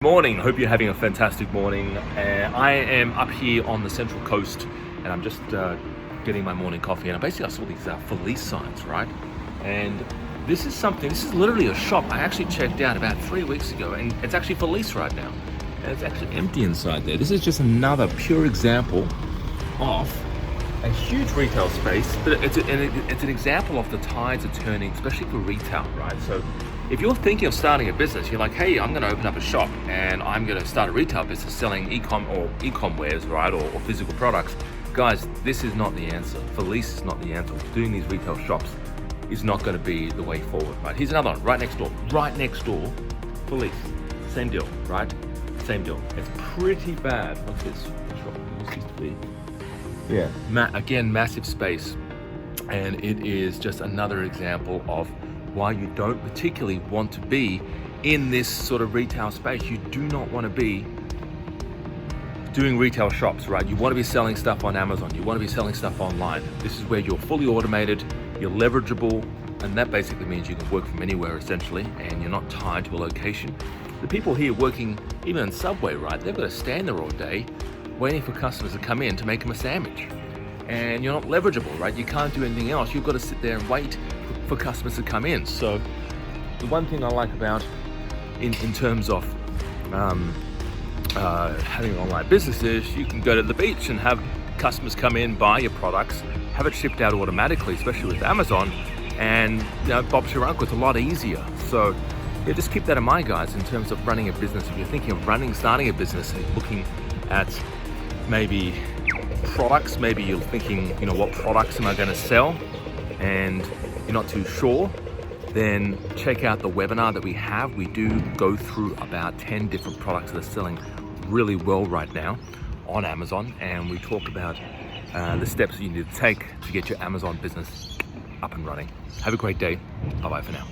Morning, hope you're having a fantastic morning. I am up here on the Central Coast and I'm just getting my morning coffee, and basically I saw these for lease signs, right? And this is literally a shop I actually checked out about 3 weeks ago, and it's actually for lease right now. And it's actually empty inside there. This is just another pure example of a huge retail space, but it's an example of the tides are turning, especially for retail, right? So if you're thinking of starting a business, you're like, hey, I'm going to open up a shop and I'm going to start a retail business selling e-com wares, right, or physical products. Guys, this is not the answer. For lease is not the answer. Doing these retail shops is not going to be the way forward, right? Here's another one, right next door, for lease. Same deal, right? Same deal. It's pretty bad. What's this shop? This used to be. Yeah, again, massive space. And it is just another example of why you don't particularly want to be in this sort of retail space. You do not want to be doing retail shops, right? You want to be selling stuff on Amazon. You want to be selling stuff online. This is where you're fully automated, you're leverageable, and that basically means you can work from anywhere essentially, and you're not tied to a location. The people here working even in Subway, right? They've got to stand there all day waiting for customers to come in to make them a sandwich. And you're not leverageable, right? You can't do anything else. You've got to sit there and wait for customers to come in. So the one thing I like about in terms of having an online business is you can go to the beach and have customers come in, buy your products, have it shipped out automatically, especially with Amazon, and Bob's your uncle. It's a lot easier. So yeah, just keep that in mind, guys, in terms of running a business. If you're thinking of starting a business and looking at maybe products, maybe you're thinking, what products am I going to sell, and you're not too sure, then check out the webinar that we have. We do go through about 10 different products that are selling really well right now on Amazon, and we talk about the steps that you need to take to get your Amazon business up and running. Have a great day. Bye-bye for now.